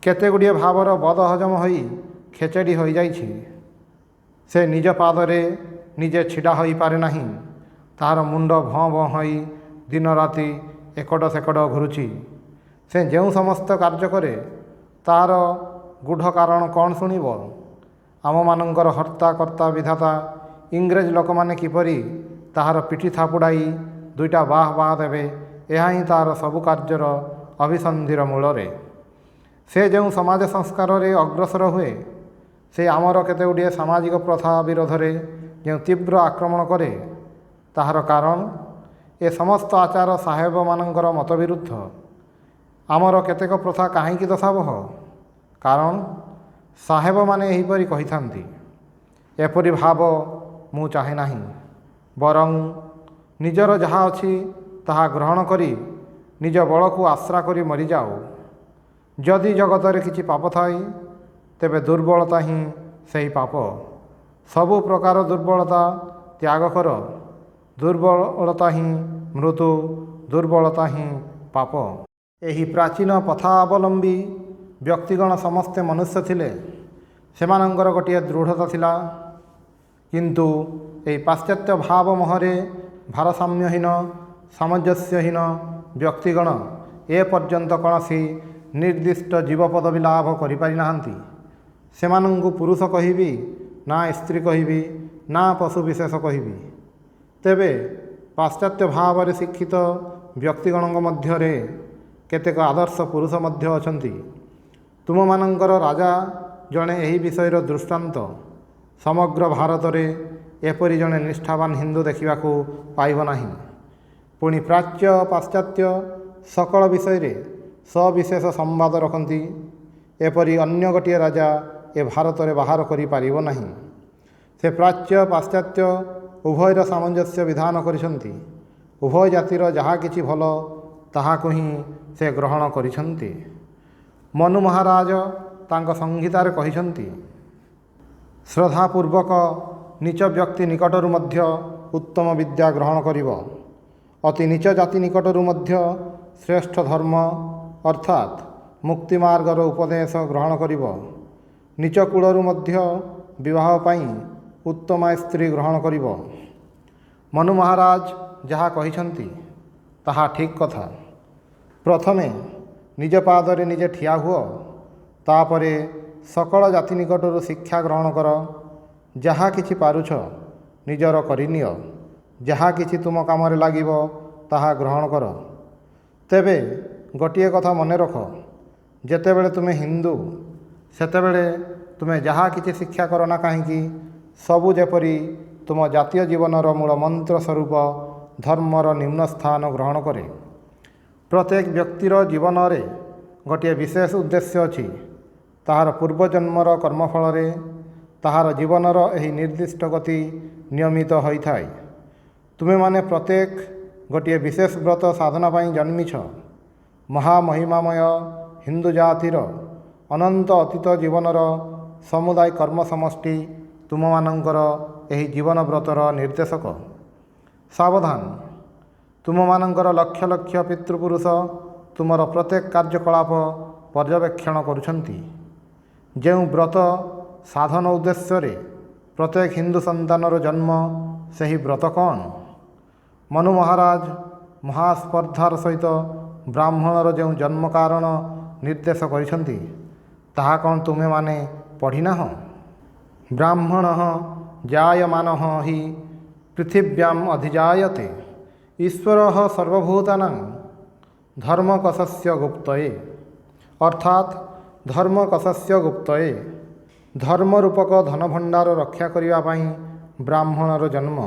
କେତେଗୁଡ଼ିଏ ଭାବର ବଦହଜମ ହୋଇ ଖେଚେଡ଼ି ହୋଇଯାଇଛି। ସେ ନିଜ ପାଦରେ ନିଜେ ଛିଡ଼ା ହୋଇପାରେ ନାହିଁ। ତାହାର ମୁଣ୍ଡ ଭଁ ଭଁ ହୋଇ ଦିନ ରାତି ଏକଡ଼ ସେକଡ଼ ଘୁରୁଛି। ସେ ଯେଉଁ ସମସ୍ତ କାର୍ଯ୍ୟ କରେ ତାହାର ଗୂଢ଼ କାରଣ କ'ଣ ଶୁଣିବ? ଆମମାନଙ୍କର ହର୍ତ୍ତା କର୍ତ୍ତା ବିଧାତା ଇଂରେଜ ଲୋକମାନେ କିପରି ତାହାର ପିଠି ଥାପୁଡ଼ାଇ ଦୁଇଟା ବାହ ବାହ ଦେବେ, ଏହା ହିଁ ତାହାର ସବୁ କାର୍ଯ୍ୟର ଅଭିସନ୍ଧିର ମୂଳରେ। ସେ ଯେଉଁ ସମାଜ ସଂସ୍କାରରେ ଅଗ୍ରସର ହୁଏ, ସେ ଆମର କେତେଗୁଡ଼ିଏ ସାମାଜିକ ପ୍ରଥା ବିରୋଧରେ ଯେଉଁ ତୀବ୍ର ଆକ୍ରମଣ କରେ, ତାହାର କାରଣ ଏ ସମସ୍ତ ଆଚାର ସାହେବମାନଙ୍କର ମତ ବିରୁଦ୍ଧ। ଆମର କେତେକ ପ୍ରଥା କାହିଁକି ଦଶାବହ? କାରଣ ସାହେବମାନେ ଏହିପରି କହିଥାନ୍ତି। ଏପରି ଭାବ ମୁଁ ଚାହେଁ ନାହିଁ। ବରଂ ନିଜର ଯାହା ଅଛି ତାହା ଗ୍ରହଣ କରି निज बल को आश्रा करी मरीजाओ। जदि जगत किछि पाप थाए तेबे दुर्बलता ही सही पाप। सबु प्रकार दुर्बलता त्याग कर। दुर्बलता ही मृत्यु, दुर्बलता ही पाप। एही प्राचीन पथावलंबी व्यक्तिगण समस्ते मनुष्य थिले। सेमानंकर गोटे दृढ़ता थिला। किंतु एही पाश्चात्य भाव मोहरे भारसाम्यहीन सामंजस्यहीन व्यक्तिगण ए पर्यंत कौनसी निर्दिष्ट जीव पदवी लाभ करि पारि नाहंती। सेमानंकु पुरुष कहिबी ना स्त्री कहिबी ना पशु विशेष कहिबी। तेबे पाश्चात्य भाव रे शिक्षित व्यक्तिगणक मध्यरे केतेक आदर्श पुरुष मध्य अछंती। तुम मानंकर राजा जड़े एही विषयर दृष्टांत। समग्र भारत में एपरी जड़े निष्ठावान हिंदू देखा पाइब नाही। पुणी प्राच्य पाश्चात्य सकल विषय रे सविशेष संवाद रखती। एपरी अन्य गोटे राजा ए भारत में बाहर करि पारिब नाही। से प्राच्य पाश्चात्य उभयर सामंजस्य विधान करिसंती। उभय जातिर जहा किछि भल ताहाकु ही से ग्रहण करिसंती। मनु महाराज तांक संहितार कहिसंती, श्रद्धापूर्वक नीच व्यक्ति निकटरू मध्य उत्तम विद्या ग्रहण करिब। अति नीच जाति निकटरू मध्य श्रेष्ठ धर्म अर्थात मुक्ति मार्गर उपदेश ग्रहण करिब। नीच कूलरू मध्य विवाह पाई उत्तम स्त्री ग्रहण करिब। मनु महाराज जहाँ कहिसंती ताहा ठीक कथा। प्रथमे निज पादरे निजे ठिया हुओ, तापरे सकल जाति निकटरू शिक्षा ग्रहण कर। जहाँ किछि पारुछ निजर करिनियो। जहाँ किछि तुम कामरे लागिब ताहा ग्रहण कर। तेबे गोटिए कथा मने रख, जेतेबेले तुमे हिंदू सेतेबेले तुमे जहाँ किछि शिक्षा कर ना काहींकी सबु जेपरी तुम जातीय जीवनर मूल मंत्र स्वरूप धर्मर निम्न स्थान ग्रहण करे। प्रत्येक व्यक्तिर जीवन रे गोटे विशेष उद्देश्य अछि। ताहार पूर्वजन्मर कर्मफल रे ताहार जीवनर एही निर्दिष्ट गति नियमित होइथाय। तुमे माने प्रत्येक गोटे विशेष व्रत साधना पाई जन्मिछ। महामहिमामय हिंदू जातिर अनंत अतीत जीवनर समुदाय कर्म समष्टि तुम मानंकर एही जीवन व्रतर निर्देशक। सावधान, तुम मानंकर लक्ष लक्ष पितृपुरुष तुमर प्रत्येक कार्यकलाप पर्यवेक्षण करुछंती। जेउ व्रत साधन उद्देश्य रे प्रत्येक हिंदू संतानर जन्म सही व्रत कौन? मनु महाराज महास्पर्धार सहित ब्राह्मणर जो जन्म कारण निर्देश करिसंती ताहा कौन तुमे माने पढ़िना हो? ब्राह्मण जायमान हि पृथिव्याम अधिजायते ईश्वर सर्वभूतानां धर्मकशस्य गुप्तये। अर्थात धर्मकशस्य गुप्तये धर्मरूपक धन भंडार रक्षा करिवा पाई ब्राह्मणर जन्म।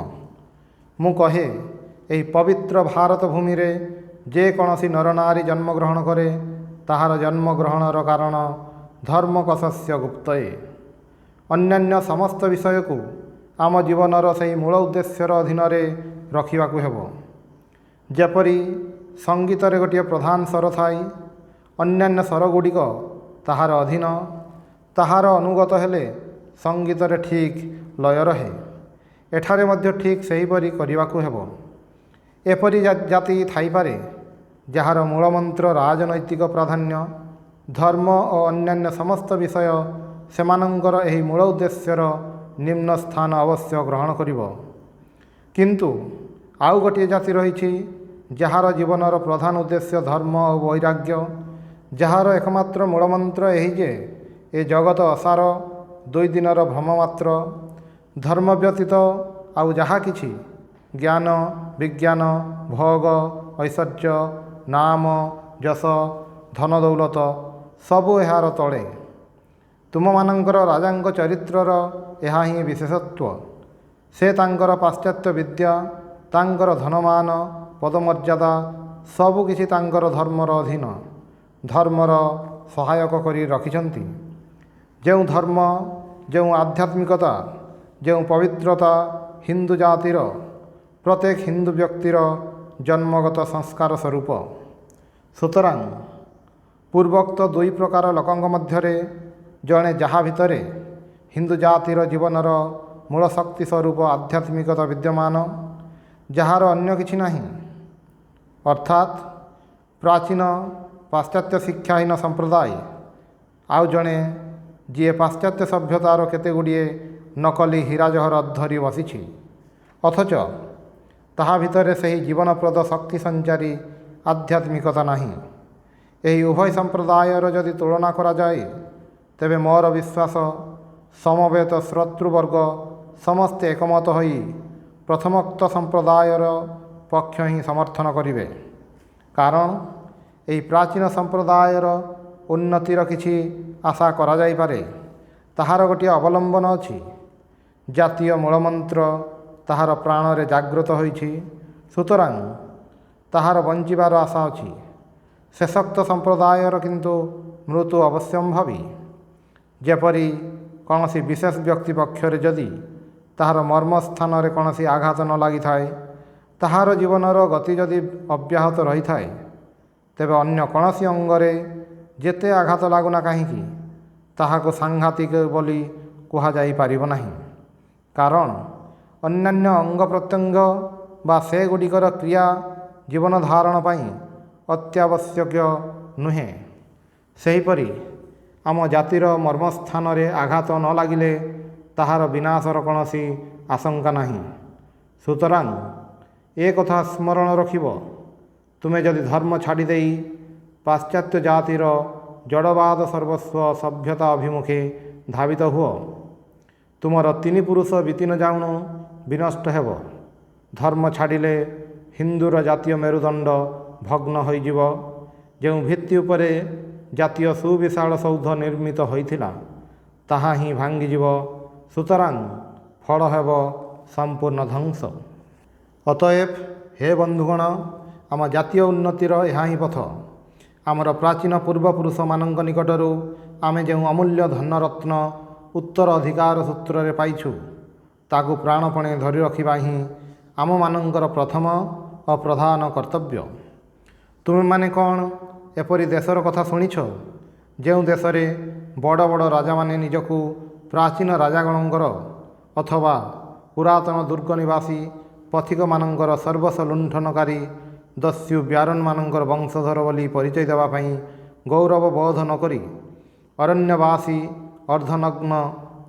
मु कहे एही पवित्र भारत भूमि रे जे कौनसी नर नारी जन्म ग्रहण करे ताहार जन्म ग्रहणर कारण धर्मकशस्य गुप्तये। अन्यान्य समस्त विषय को आम जीवनर सही मूल उद्देश्यर अधीन रे रखिबाकु हेबो। जेपरी संगीत रे गोटे प्रधान स्वर थाई, अन्यान्य स्वर गुड़िक ताहार अधीन। ताहार अनुगत हेले संगीत रे ठीक लय रहे। एठारे मध्य ठीक सेहीपरि करिबाकु हेबो। एपरि जाति थाइपारे जହାର मूलमंत्र राजनैतिक प्राधान्य, धर्म और अन्यान्य समस्त विषय सेमानंकर एही मूल उद्देश्यर निम्न स्थान अवश्य ग्रहण करिबो। किंतु आउ गोटे जाति रहिछि जହାର जीवनर प्रधान उद्देश्य धर्म और वैराग्य, जହାର एकमात्र मूलमंत्र एही जे ए जगत असार, दुई दिनर भ्रम मात्र। धर्म व्यतीत आउ जहा किछि ज्ञान विज्ञान भोग ऐश्वर्य नाम यश धन दौलत सबु एहार तले। तुम मानंकर राजांक चरित्रर एहा ही विशेषत्व। से तांकर पाश्चात्य विद्या तांकर धनमान पदमर्यादा सबु किछि तांकर धर्मर अधीन, धर्मर सहायक करी रखिछंती। जो धर्म जो आध्यात्मिकता जो पवित्रता हिंदू जातिर प्रत्येक हिंदू व्यक्तिर जन्मगत संस्कार स्वरूप। ସୁତରାଂ ପୂର୍ବୋକ୍ତ ଦୁଇ ପ୍ରକାର ଲୋକଙ୍କ ମଧ୍ୟରେ ଜଣେ ଯାହା ଭିତରେ ହିନ୍ଦୁ ଜାତିର ଜୀବନର ମୂଳ ଶକ୍ତି ସ୍ୱରୂପ ଆଧ୍ୟାତ୍ମିକତା ବିଦ୍ୟମାନ, ଯାହାର ଅନ୍ୟ କିଛି ନାହିଁ, ଅର୍ଥାତ୍ ପ୍ରାଚୀନ ପାଶ୍ଚାତ୍ୟ ଶିକ୍ଷାହୀନ ସମ୍ପ୍ରଦାୟ, ଆଉ ଜଣେ ଯିଏ ପାଶ୍ଚାତ୍ୟ ସଭ୍ୟତାର କେତେଗୁଡ଼ିଏ ନକଲି ହୀରା ଜହରତ ଧରି ବସିଛି, ଅଥଚ ତାହା ଭିତରେ ସେହି ଜୀବନପ୍ରଦ ଶକ୍ତି ସଞ୍ଚାରୀ ଆଧ୍ୟାତ୍ମିକତା ନାହିଁ। ଏହି ଉଭୟ ସମ୍ପ୍ରଦାୟର ଯଦି ତୁଳନା କରାଯାଏ, ତେବେ ମୋର ବିଶ୍ୱାସ ସମବେତ ଶ୍ରୋତୃବର୍ଗ ସମସ୍ତେ ଏକମତ ହୋଇ ପ୍ରଥମୋକ୍ତ ସମ୍ପ୍ରଦାୟର ପକ୍ଷ ହିଁ ସମର୍ଥନ କରିବେ। କାରଣ ଏହି ପ୍ରାଚୀନ ସମ୍ପ୍ରଦାୟର ଉନ୍ନତିର କିଛି ଆଶା କରାଯାଇପାରେ, ତାହାର ଗୋଟିଏ ଅବଲମ୍ବନ ଅଛି। ଜାତୀୟ ମୂଳମନ୍ତ୍ର ତାହାର ପ୍ରାଣରେ ଜାଗ୍ରତ ହୋଇଛି, ସୁତରାଂ ତାହାର ବଞ୍ଚିବାର ଆଶା ଅଛି। ଶେଷୋକ୍ତ ସମ୍ପ୍ରଦାୟର କିନ୍ତୁ ମୃତ୍ୟୁ ଅବଶ୍ୟମ୍ଭାବୀ। ଯେପରି କୌଣସି ବିଶେଷ ବ୍ୟକ୍ତି ପକ୍ଷରେ ଯଦି ତାହାର ମର୍ମସ୍ଥାନରେ କୌଣସି ଆଘାତ ନ ଲାଗିଥାଏ, ତାହାର ଜୀବନର ଗତି ଯଦି ଅବ୍ୟାହତ ରହିଥାଏ, ତେବେ ଅନ୍ୟ କୌଣସି ଅଙ୍ଗରେ ଯେତେ ଆଘାତ ଲାଗୁନା କାହିଁକି ତାହାକୁ ସାଂଘାତିକ ବୋଲି କୁହାଯାଇପାରିବ ନାହିଁ। କାରଣ ଅନ୍ୟାନ୍ୟ ଅଙ୍ଗ ପ୍ରତ୍ୟଙ୍ଗ ବା ସେଗୁଡ଼ିକର କ୍ରିୟା ଜୀବନ ଧାରଣ ପାଇଁ ଅତ୍ୟାବଶ୍ୟକୀୟ ନୁହେଁ। ସେହିପରି ଆମ ଜାତିର ମର୍ମସ୍ଥାନରେ ଆଘାତ ନ ଲାଗିଲେ ତାହାର ବିନାଶର କୌଣସି ଆଶଙ୍କା ନାହିଁ। ସୁତରାଂ ଏ କଥା ସ୍ମରଣ ରଖିବ, ତୁମେ ଯଦି ଧର୍ମ ଛାଡ଼ିଦେଇ ପାଶ୍ଚାତ୍ୟ ଜାତିର ଜଡ଼ବାଦ ସର୍ବସ୍ୱ ସଭ୍ୟତା ଅଭିମୁଖେ ଧାବିତ ହୁଅ, ତୁମର 3 ପୁରୁଷ ବିତି ନ ଯାଉଣୁ ବିନଷ୍ଟ ହେବ। ଧର୍ମ ଛାଡ଼ିଲେ ହିନ୍ଦୁର ଜାତୀୟ ମେରୁଦଣ୍ଡ ଭଗ୍ନ ହୋଇଯିବ। ଯେଉଁ ଭିତ୍ତି ଉପରେ ଜାତୀୟ ସୁବିଶାଳ ସୌଧ ନିର୍ମିତ ହୋଇଥିଲା, ତାହା ହିଁ ଭାଙ୍ଗିଯିବ। ସୁତରାଂ ଫଳ ହେବ ସମ୍ପୂର୍ଣ୍ଣ ଧ୍ୱଂସ। ଅତଏବ ହେ ବନ୍ଧୁଗଣ, ଆମ ଜାତୀୟ ଉନ୍ନତିର ଏହା ହିଁ ପଥ। ଆମର ପ୍ରାଚୀନ ପୂର୍ବପୁରୁଷମାନଙ୍କ ନିକଟରୁ ଆମେ ଯେଉଁ ଅମୂଲ୍ୟ ଧନରତ୍ନ ଉତ୍ତରାଧିକାର ସୂତ୍ରରେ ପାଇଛୁ, ତାକୁ ପ୍ରାଣପଣେ ଧରି ରଖିବା ହିଁ ଆମମାନଙ୍କର ପ୍ରଥମ ଓ ପ୍ରଧାନ କର୍ତ୍ତବ୍ୟ। ତୁମେମାନେ କ'ଣ ଏପରି ଦେଶର କଥା ଶୁଣିଛ, ଯେଉଁ ଦେଶରେ ବଡ଼ ବଡ଼ ରାଜାମାନେ ନିଜକୁ ପ୍ରାଚୀନ ରାଜାଗଣଙ୍କର ଅଥବା ପୁରାତନ ଦୁର୍ଗ ନିବାସୀ ପଥିକମାନଙ୍କର ସର୍ବସ୍ୱ ଲୁଣ୍ଠନକାରୀ ଦସ୍ୟୁ ବ୍ୟାରୋନମାନଙ୍କର ବଂଶଧର ବୋଲି ପରିଚୟ ଦେବା ପାଇଁ ଗୌରବ ବୋଧ ନ କରି ଅରଣ୍ୟବାସୀ ଅର୍ଦ୍ଧନଗ୍ନ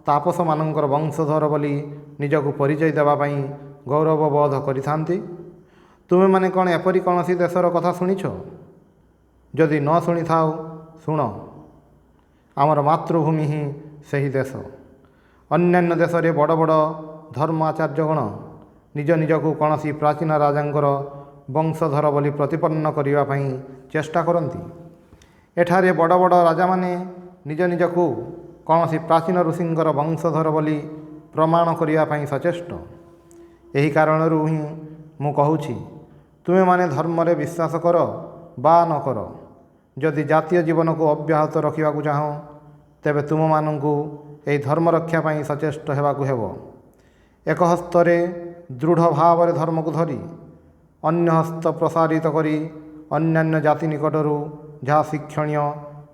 ତାପସମାନଙ୍କର ବଂଶଧର ବୋଲି ନିଜକୁ ପରିଚୟ ଦେବା ପାଇଁ ଗୌରବ ବୋଧ କରିଥାନ୍ତି? ତୁମେମାନେ କ'ଣ ଏପରି କୌଣସି ଦେଶର କଥା ଶୁଣିଛ? ଯଦି ନ ଶୁଣିଥାଅ, ଶୁଣ। ଆମର ମାତୃଭୂମି ହିଁ ସେହି ଦେଶ। ଅନ୍ୟାନ୍ୟ ଦେଶରେ ବଡ଼ ବଡ଼ ଧର୍ମ ଆଚାର୍ଯ୍ୟଗଣ ନିଜ ନିଜକୁ କୌଣସି ପ୍ରାଚୀନ ରାଜାଙ୍କର ବଂଶଧର ବୋଲି ପ୍ରତିପନ୍ନ କରିବା ପାଇଁ ଚେଷ୍ଟା କରନ୍ତି। ଏଠାରେ ବଡ଼ ବଡ଼ ରାଜାମାନେ ନିଜ ନିଜକୁ କୌଣସି ପ୍ରାଚୀନ ଋଷିଙ୍କର ବଂଶଧର ବୋଲି ପ୍ରମାଣ କରିବା ପାଇଁ ସଚେଷ୍ଟ। ଏହି କାରଣରୁ ହିଁ ମୁଁ କହୁଛି, ତୁମେମାନେ ଧର୍ମରେ ବିଶ୍ୱାସ କର ବା ନ କର, ଯଦି ଜାତୀୟ ଜୀବନକୁ ଅବ୍ୟାହତ ରଖିବାକୁ ଚାହଁ, ତେବେ ତୁମମାନଙ୍କୁ ଏହି ଧର୍ମ ରକ୍ଷା ପାଇଁ ସଚେଷ୍ଟ ହେବାକୁ ହେବ। ଏକ ହସ୍ତରେ ଦୃଢ଼ ଭାବରେ ଧର୍ମକୁ ଧରି ଅନ୍ୟ ହସ୍ତ ପ୍ରସାରିତ କରି ଅନ୍ୟାନ୍ୟ ଜାତି ନିକଟରୁ ଯାହା ଶିକ୍ଷଣୀୟ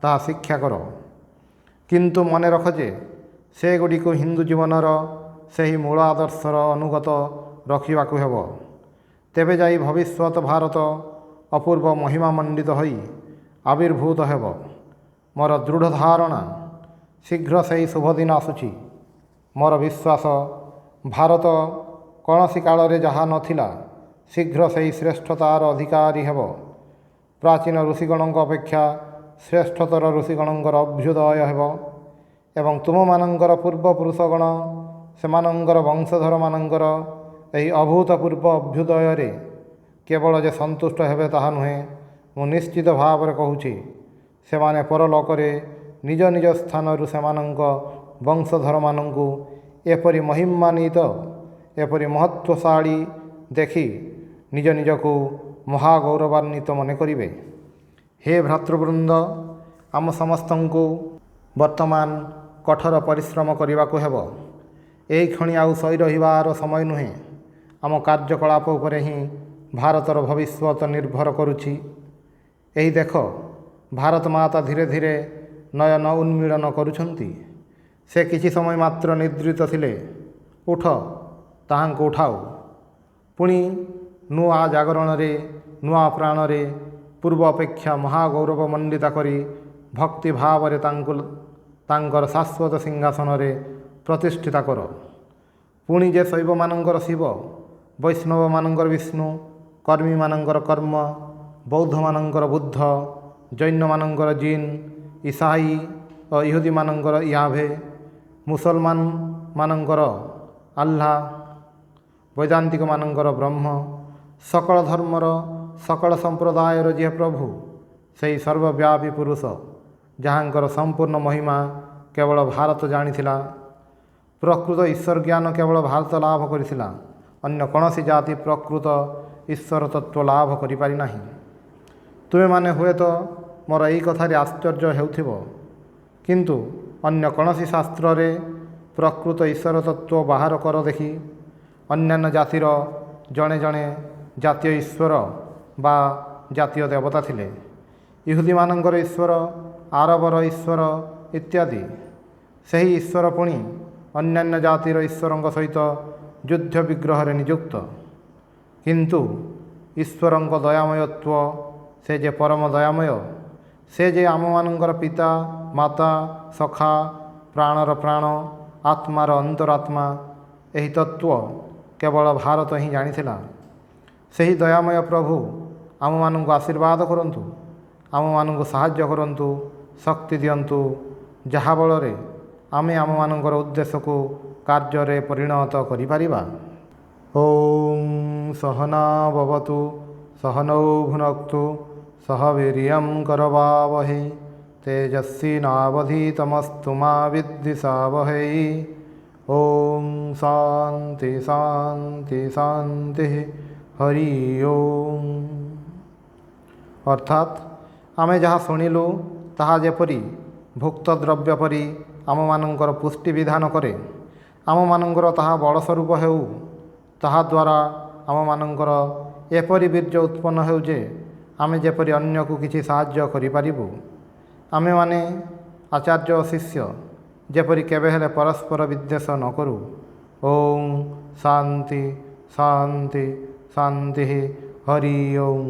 ତାହା ଶିକ୍ଷା କର। କିନ୍ତୁ ମନେ ରଖ ଯେ ସେଗୁଡ଼ିକୁ ହିନ୍ଦୁ ଜୀବନର ସେହି ମୂଳ ଆଦର୍ଶର ଅନୁଗତ ରଖିବାକୁ ହେବ। ତେବେ ଯାଇ ଭବିଷ୍ୟତ ଭାରତ ଅପୂର୍ବ ମହିମାମଣ୍ଡିତ ହୋଇ ଆବିର୍ଭୂତ ହେବ। ମୋର ଦୃଢ଼ ଧାରଣା, ଶୀଘ୍ର ସେହି ଶୁଭଦିନ ଆସୁଛି। ମୋର ବିଶ୍ୱାସ, ଭାରତ କୌଣସି କାଳରେ ଯାହା ନଥିଲା, ଶୀଘ୍ର ସେହି ଶ୍ରେଷ୍ଠତାର ଅଧିକାରୀ ହେବ। ପ୍ରାଚୀନ ଋଷିଗଣଙ୍କ ଅପେକ୍ଷା ଶ୍ରେଷ୍ଠତର ଋଷିଗଣଙ୍କର ଅଭ୍ୟୁଦୟ ହେବ ଏବଂ ତୁମମାନଙ୍କର ପୂର୍ବପୁରୁଷଗଣ ସେମାନଙ୍କର ବଂଶଧରମାନଙ୍କର ଏହି ଅଭୂତପୂର୍ବ ଅଭ୍ୟୁଦୟରେ କେବଳ ଯେ ସନ୍ତୁଷ୍ଟ ହେବେ ତାହା ନୁହେଁ, ମୁଁ ନିଶ୍ଚିତ ଭାବରେ କହୁଛି, ସେମାନେ ପରଲୋକରେ ନିଜ ନିଜ ସ୍ଥାନରୁ ସେମାନଙ୍କ ବଂଶଧରମାନଙ୍କୁ ଏପରି ମହିମାନ୍ୱିତ, ଏପରି ମହତ୍ତ୍ୱଶାଳୀ ଦେଖି ନିଜ ନିଜକୁ ମହାଗୌରବାନ୍ୱିତ ମନେ କରିବେ। ହେ ଭ୍ରାତୃବୃନ୍ଦ, ଆମ ସମସ୍ତଙ୍କୁ ବର୍ତ୍ତମାନ କଠୋର ପରିଶ୍ରମ କରିବାକୁ ହେବ। ଏହି କ୍ଷଣି ଆଉ ଶୋଇ ରହିବାର ସମୟ ନୁହେଁ। ଆମ କାର୍ଯ୍ୟକଳାପ ଉପରେ ହିଁ ଭାରତର ଭବିଷ୍ୟତ ନିର୍ଭର କରୁଛି। ଏହି ଦେଖ ଭାରତ ମାତା ଧୀରେ ଧୀରେ ନୟନ ଉନ୍ମୀଳନ କରୁଛନ୍ତି। ସେ କିଛି ସମୟ ମାତ୍ର ନିଦ୍ରିତ ଥିଲେ। ଉଠ, ତାହାଙ୍କୁ ଉଠାଉ। ପୁଣି ନୂଆ ଜାଗରଣରେ ନୂଆ ପ୍ରାଣରେ ପୂର୍ବ ଅପେକ୍ଷା ମହାଗୌରବ ମଣ୍ଡିତା କରି ଭକ୍ତି ଭାବରେ ତାଙ୍କୁ ତାଙ୍କର ଶାଶ୍ୱତ ସିଂହାସନରେ ପ୍ରତିଷ୍ଠିତ କର। ପୁଣି ଯେ ଶୈବମାନଙ୍କର ଶିବ, ବୈଷ୍ଣବମାନଙ୍କର ବିଷ୍ଣୁ, କର୍ମୀମାନଙ୍କର କର୍ମ, ବୌଦ୍ଧମାନଙ୍କର ବୁଦ୍ଧ, ଜୈନମାନଙ୍କର ଜିନ୍, ଇସାଇ ଓ ଇହୁଦୀମାନଙ୍କର ୟାଭେ, ମୁସଲମାନମାନଙ୍କର ଆଲ୍ଲାହ, ବୈଦାନ୍ତିକମାନଙ୍କର ବ୍ରହ୍ମ, ସକଳ ଧର୍ମର ସକଳ ସମ୍ପ୍ରଦାୟର ଯିଏ ପ୍ରଭୁ, ସେହି ସର୍ବବ୍ୟାପୀ ପୁରୁଷ, ଯାହାଙ୍କର ସମ୍ପୂର୍ଣ୍ଣ ମହିମା କେବଳ ଭାରତ ଜାଣିଥିଲା। ପ୍ରକୃତ ଈଶ୍ୱର ଜ୍ଞାନ କେବଳ ଭାରତ ଲାଭ କରିଥିଲା। ଅନ୍ୟ କୌଣସି ଜାତି ପ୍ରକୃତ ଈଶ୍ୱର ତତ୍ତ୍ୱ ଲାଭ କରିପାରି ନାହିଁ। ତୁମେମାନେ ହୁଏତ ମୋର ଏହି କଥାରେ ଆଶ୍ଚର୍ଯ୍ୟ ହେଉଥିବ, କିନ୍ତୁ ଅନ୍ୟ କୌଣସି ଶାସ୍ତ୍ରରେ ପ୍ରକୃତ ଈଶ୍ୱର ତତ୍ତ୍ୱ ବାହାର କର ଦେଖି। ଅନ୍ୟାନ୍ୟ ଜାତିର ଜଣେ ଜଣେ ଜାତୀୟ ଈଶ୍ୱର ବା ଜାତୀୟ ଦେବତା ଥିଲେ। ଇହୁଦୀମାନଙ୍କର ଈଶ୍ୱର, ଆରବର ଈଶ୍ୱର ଇତ୍ୟାଦି। ସେହି ଈଶ୍ୱର ପୁଣି ଅନ୍ୟାନ୍ୟ ଜାତିର ଈଶ୍ୱରଙ୍କ ସହିତ ଯୁଦ୍ଧ ବିଗ୍ରହରେ ନିଯୁକ୍ତ। କିନ୍ତୁ ଈଶ୍ୱରଙ୍କ ଦୟାମୟତ୍ୱ, ସେ ଯେ ପରମ ଦୟାମୟ, ସେ ଯେ ଆମମାନଙ୍କର ପିତା, ମାତା, ସଖା, ପ୍ରାଣର ପ୍ରାଣ, ଆତ୍ମାର ଅନ୍ତରାତ୍ମା, ଏହି ତତ୍ତ୍ୱ କେବଳ ଭାରତ ହିଁ ଜାଣିଥିଲା। ସେହି ଦୟାମୟ ପ୍ରଭୁ ଆମମାନଙ୍କୁ ଆଶୀର୍ବାଦ କରନ୍ତୁ, ଆମମାନଙ୍କୁ ସାହାଯ୍ୟ କରନ୍ତୁ, ଶକ୍ତି ଦିଅନ୍ତୁ, ଯାହା ବଳରେ ଆମେ ଆମମାନଙ୍କର ଉଦ୍ଦେଶ୍ୟକୁ କାର୍ଯ୍ୟରେ ପରିଣତ କରିପାରିବା। ଓಂ ସହନା ଭବତୁ ସହନୌ ଭୁନକ୍ତୁ ସହ ବୀର୍ୟଂ କରବାବହୈ ତେଜସ୍ୱିନାବଧୀତମସ୍ତୁ ମା ବିଦ୍ବିଷାବହୈ। ଓಂ ଶାନ୍ତି ଶାନ୍ତି ଶାନ୍ତି। ହରି ଓಂ। ଅର୍ଥାତ୍ ଆମେ ଯାହା ଶୁଣିଲୁ ତାହା ଯେପରି ଭୁକ୍ତ ଦ୍ରବ୍ୟ ପରି ଆମମାନଙ୍କର ପୁଷ୍ଟି ବିଧାନ କରେ, ଆମମାନଙ୍କର ତାହା ବଳସ୍ୱରୂପ ହେଉ। ତାହାଦ୍ୱାରା ଆମମାନଙ୍କର ଏପରି ବୀର୍ଯ୍ୟ ଉତ୍ପନ୍ନ ହେଉ ଯେ ଆମେ ଯେପରି ଅନ୍ୟକୁ କିଛି ସାହାଯ୍ୟ କରିପାରିବୁ। ଆମେମାନେ ଆଚାର୍ଯ୍ୟ ଓ ଶିଷ୍ୟ ଯେପରି କେବେ ହେଲେ ପରସ୍ପର ବିଦ୍ୱେଷ ନ କରୁ। ଓಂ ଶାନ୍ତି ଶାନ୍ତି ଶାନ୍ତି। ହରି ଓಂ।